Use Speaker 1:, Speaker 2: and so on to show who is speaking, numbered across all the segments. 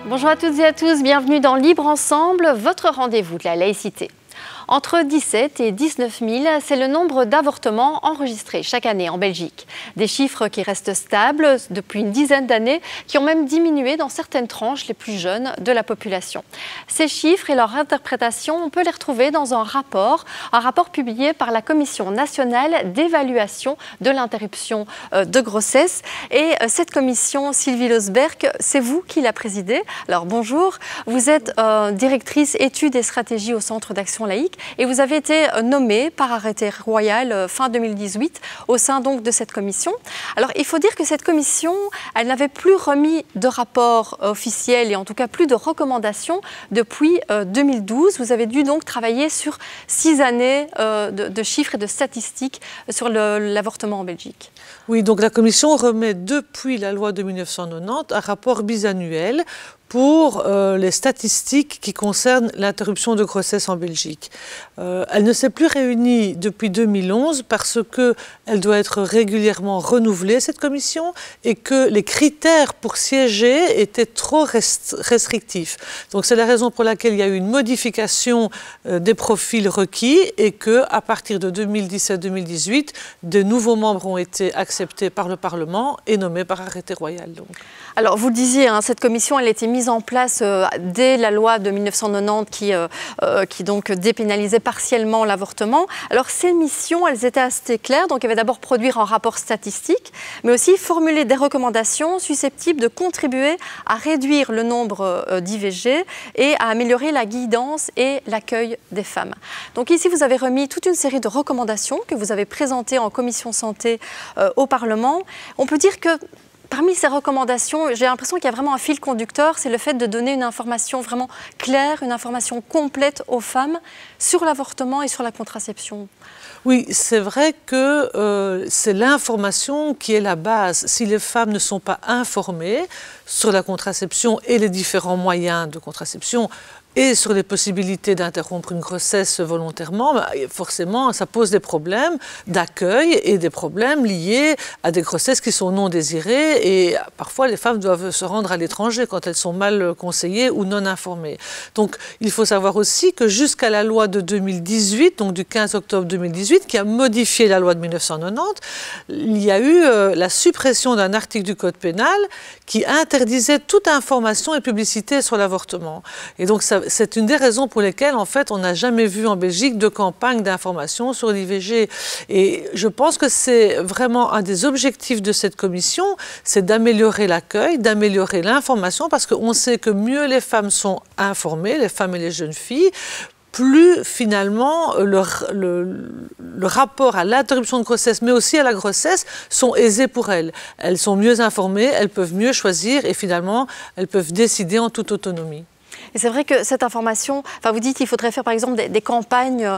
Speaker 1: Bonjour à toutes et à tous, bienvenue dans Libre Ensemble, votre rendez-vous de la laïcité. Entre 17 et 19 000, c'est le nombre d'avortements enregistrés chaque année en Belgique. Des chiffres qui restent stables depuis une dizaine d'années, qui ont même diminué dans certaines tranches les plus jeunes de la population. Ces chiffres et leur interprétation, on peut les retrouver dans un rapport publié par la Commission nationale d'évaluation de l'interruption de grossesse. Et cette commission, Sylvie Losberg, c'est vous qui la présidez. Alors bonjour, vous êtes directrice études et stratégies au Centre d'action laïque. Et vous avez été nommée par arrêté royal fin 2018 au sein donc de cette commission. Alors il faut dire que cette commission, elle n'avait plus remis de rapport officiel et en tout cas plus de recommandations depuis 2012. Vous avez dû donc travailler sur 6 années de chiffres et de statistiques sur l'avortement en Belgique.
Speaker 2: Oui, donc la commission remet depuis la loi de 1990 un rapport bisannuel pour les statistiques qui concernent l'interruption de grossesse en Belgique. Elle ne s'est plus réunie depuis 2011 parce qu'elle doit être régulièrement renouvelée, cette commission, et que les critères pour siéger étaient trop restrictifs. Donc c'est la raison pour laquelle il y a eu une modification des profils requis et qu'à partir de 2017-2018, de nouveaux membres ont été acceptés par le Parlement et nommés par arrêté royal. Donc.
Speaker 1: Alors vous le disiez, hein, cette commission, elle a été mise en place dès la loi de 1990 qui donc dépénalisait partiellement l'avortement. Alors ces missions, elles étaient assez claires. Donc il y avait d'abord produire un rapport statistique, mais aussi formuler des recommandations susceptibles de contribuer à réduire le nombre d'IVG et à améliorer la guidance et l'accueil des femmes. Donc ici, vous avez remis toute une série de recommandations que vous avez présentées en commission santé au Parlement. On peut dire que parmi ces recommandations, j'ai l'impression qu'il y a vraiment un fil conducteur, c'est le fait de donner une information vraiment claire, une information complète aux femmes sur l'avortement et sur la contraception.
Speaker 2: Oui, c'est vrai que c'est l'information qui est la base. Si les femmes ne sont pas informées sur la contraception et les différents moyens de contraception, et sur les possibilités d'interrompre une grossesse volontairement, forcément, ça pose des problèmes d'accueil et des problèmes liés à des grossesses qui sont non désirées. Et parfois, les femmes doivent se rendre à l'étranger quand elles sont mal conseillées ou non informées. Donc, il faut savoir aussi que jusqu'à la loi de 2018, donc du 15 octobre 2018, qui a modifié la loi de 1990, il y a eu la suppression d'un article du Code pénal qui interdisait toute information et publicité sur l'avortement. Et donc, c'est une des raisons pour lesquelles, en fait, on n'a jamais vu en Belgique de campagne d'information sur l'IVG. Et je pense que c'est vraiment un des objectifs de cette commission, c'est d'améliorer l'accueil, d'améliorer l'information, parce qu'on sait que mieux les femmes sont informées, les femmes et les jeunes filles, plus finalement le rapport à l'interruption de grossesse, mais aussi à la grossesse, sont aisés pour elles. Elles sont mieux informées, elles peuvent mieux choisir et finalement, elles peuvent décider en toute autonomie.
Speaker 1: Et c'est vrai que cette information, enfin vous dites qu'il faudrait faire par exemple des campagnes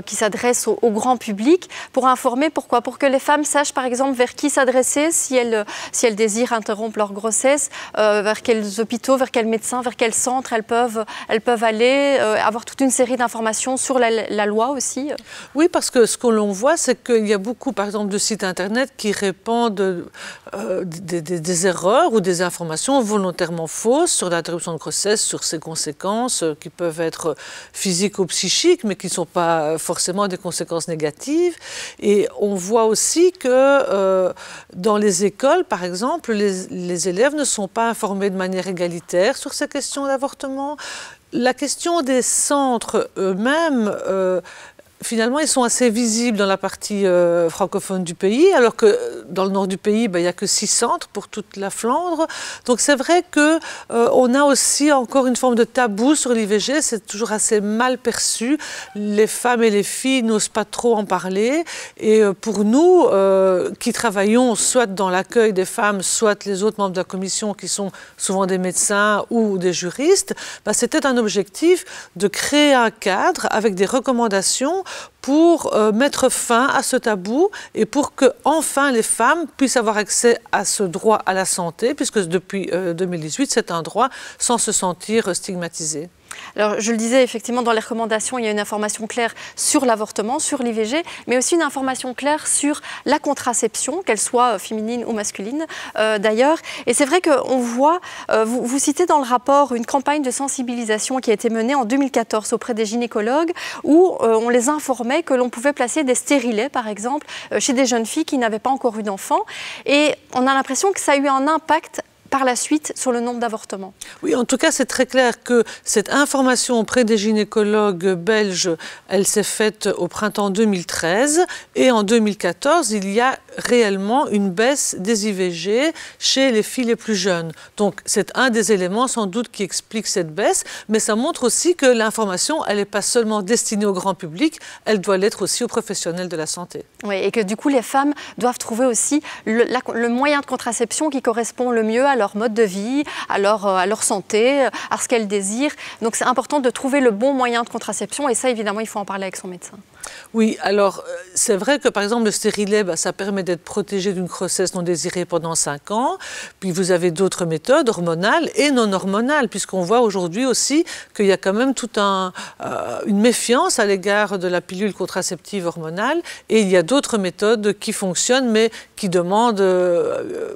Speaker 1: qui s'adressent au grand public pour informer, pourquoi? Pour que les femmes sachent par exemple vers qui s'adresser si elles désirent interrompre leur grossesse, vers quels hôpitaux, vers quels médecins, vers quels centres elles peuvent aller, avoir toute une série d'informations sur la loi aussi.
Speaker 2: Oui, parce que ce que l'on voit, c'est qu'il y a beaucoup par exemple de sites internet qui répandent des erreurs ou des informations volontairement fausses sur l'interruption de grossesse, sur ses conséquences qui peuvent être physiques ou psychiques, mais qui ne sont pas forcément des conséquences négatives. Et on voit aussi que dans les écoles, par exemple, les élèves ne sont pas informés de manière égalitaire sur ces questions d'avortement. La question des centres eux-mêmes, finalement, ils sont assez visibles dans la partie francophone du pays, alors que dans le nord du pays, il n'y a que 6 centres pour toute la Flandre. Donc c'est vrai qu'on a aussi encore une forme de tabou sur l'IVG, c'est toujours assez mal perçu. Les femmes et les filles n'osent pas trop en parler. Et pour nous, qui travaillons soit dans l'accueil des femmes, soit les autres membres de la commission, qui sont souvent des médecins ou des juristes, c'était un objectif de créer un cadre avec des recommandations pour mettre fin à ce tabou et pour que enfin les femmes puissent avoir accès à ce droit à la santé, puisque depuis 2018, c'est un droit sans se sentir stigmatisé.
Speaker 1: Alors, je le disais, effectivement, dans les recommandations, il y a une information claire sur l'avortement, sur l'IVG, mais aussi une information claire sur la contraception, qu'elle soit féminine ou masculine, d'ailleurs. Et c'est vrai qu'on voit, vous citez dans le rapport une campagne de sensibilisation qui a été menée en 2014 auprès des gynécologues, où on les informait que l'on pouvait placer des stérilets, par exemple, chez des jeunes filles qui n'avaient pas encore eu d'enfants. Et on a l'impression que ça a eu un impact par la suite sur le nombre d'avortements.
Speaker 2: Oui, en tout cas, c'est très clair que cette information auprès des gynécologues belges, elle s'est faite au printemps 2013 et en 2014, il y a réellement une baisse des IVG chez les filles les plus jeunes. Donc, c'est un des éléments sans doute qui explique cette baisse, mais ça montre aussi que l'information, elle n'est pas seulement destinée au grand public, elle doit l'être aussi aux professionnels de la santé.
Speaker 1: Oui, et que du coup, les femmes doivent trouver aussi le moyen de contraception qui correspond le mieux à leur mode de vie, à leur santé, à ce qu'elles désirent. Donc c'est important de trouver le bon moyen de contraception et ça, évidemment, il faut en parler avec son médecin.
Speaker 2: Oui, alors c'est vrai que par exemple le stérilet, ça permet d'être protégé d'une grossesse non désirée pendant 5 ans. Puis vous avez d'autres méthodes hormonales et non hormonales, puisqu'on voit aujourd'hui aussi qu'il y a quand même toute une méfiance à l'égard de la pilule contraceptive hormonale. Et il y a d'autres méthodes qui fonctionnent, mais qui demandent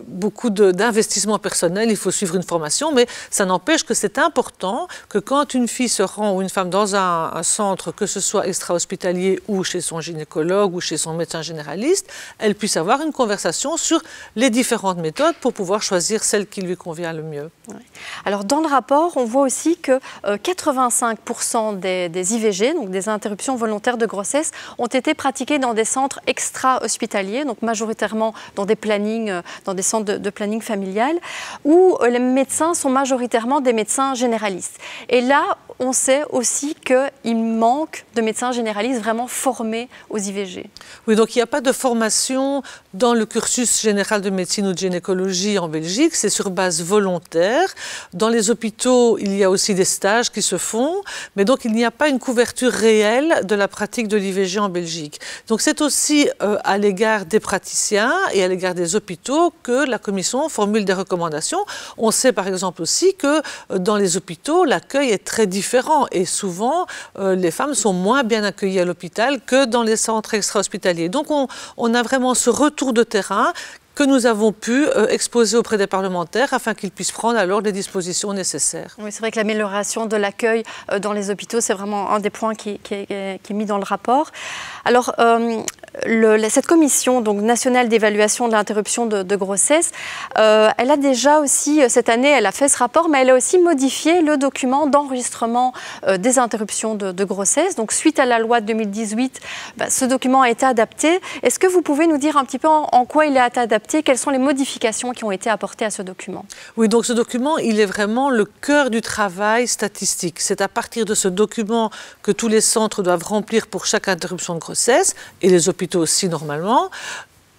Speaker 2: beaucoup d'investissement personnel. Il faut suivre une formation, mais ça n'empêche que c'est important que quand une fille se rend ou une femme dans un centre, que ce soit extra-hospitalier ou chez son gynécologue ou chez son médecin généraliste, elle puisse avoir une conversation sur les différentes méthodes pour pouvoir choisir celle qui lui convient le mieux.
Speaker 1: Ouais. Alors dans le rapport, on voit aussi que 85% des IVG, donc des interruptions volontaires de grossesse, ont été pratiquées dans des centres extra-hospitaliers, donc majoritairement dans des plannings, dans des centres de planning familial, où les médecins sont majoritairement des médecins généralistes. Et là, on sait aussi qu'il manque de médecins généralistes vraiment formés aux IVG.
Speaker 2: Oui, donc il n'y a pas de formation dans le cursus général de médecine ou de gynécologie en Belgique, c'est sur base volontaire. Dans les hôpitaux, il y a aussi des stages qui se font, mais donc il n'y a pas une couverture réelle de la pratique de l'IVG en Belgique. Donc c'est aussi à l'égard des praticiens et à l'égard des hôpitaux que la Commission formule des recommandations. On sait par exemple aussi que dans les hôpitaux, l'accueil est très différent et souvent les femmes sont moins bien accueillies à l'hôpital que dans les centres extra-hospitaliers. Donc on a vraiment ce retour de terrain que nous avons pu exposer auprès des parlementaires afin qu'ils puissent prendre alors les dispositions nécessaires.
Speaker 1: Oui, c'est vrai que l'amélioration de l'accueil dans les hôpitaux, c'est vraiment un des points qui est mis dans le rapport. Alors, cette commission donc, nationale d'évaluation de l'interruption de grossesse, elle a déjà aussi, cette année, elle a fait ce rapport, mais elle a aussi modifié le document d'enregistrement des interruptions de grossesse. Donc, suite à la loi de 2018, ce document a été adapté. Est-ce que vous pouvez nous dire un petit peu en quoi il a été adapté? Quelles sont les modifications qui ont été apportées à ce document?
Speaker 2: Oui, donc ce document, il est vraiment le cœur du travail statistique. C'est à partir de ce document que tous les centres doivent remplir pour chaque interruption de grossesse, et les hôpitaux aussi normalement.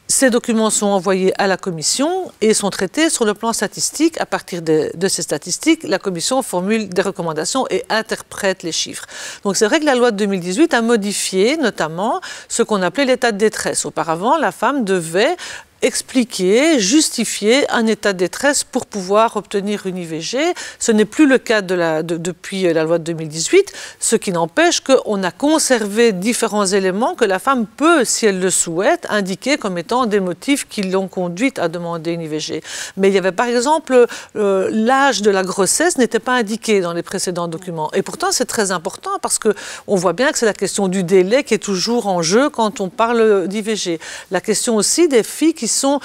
Speaker 2: Ces documents sont envoyés à la Commission et sont traités sur le plan statistique. À partir de ces statistiques, la Commission formule des recommandations et interprète les chiffres. Donc c'est vrai que la loi de 2018 a modifié notamment ce qu'on appelait l'état de détresse. Auparavant, la femme devait expliquer, justifier un état de détresse pour pouvoir obtenir une IVG. Ce n'est plus le cas depuis la loi de 2018, ce qui n'empêche qu'on a conservé différents éléments que la femme peut, si elle le souhaite, indiquer comme étant des motifs qui l'ont conduite à demander une IVG. Mais il y avait par exemple l'âge de la grossesse n'était pas indiqué dans les précédents documents. Et pourtant c'est très important parce qu'on voit bien que c'est la question du délai qui est toujours en jeu quand on parle d'IVG. La question aussi des filles qui sont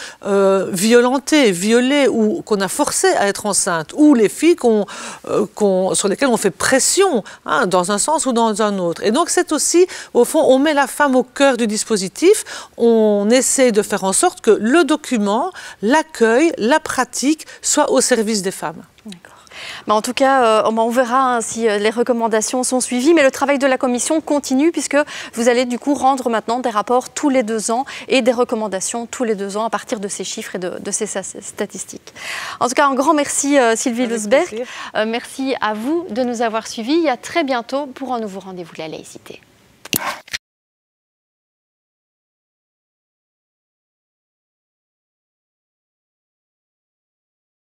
Speaker 2: violentées, violées ou qu'on a forcées à être enceintes, ou les filles sur lesquelles on fait pression, hein, dans un sens ou dans un autre. Et donc c'est aussi, au fond, on met la femme au cœur du dispositif, on essaie de faire en sorte que le document, l'accueil, la pratique soient au service des femmes.
Speaker 1: D'accord. En tout cas, on verra si les recommandations sont suivies, mais le travail de la Commission continue puisque vous allez du coup rendre maintenant des rapports tous les 2 ans et des recommandations tous les 2 ans à partir de ces chiffres et de ces statistiques. En tout cas, un grand merci Sylvie Lousberg. Merci à vous de nous avoir suivis et à très bientôt pour un nouveau rendez-vous de la laïcité.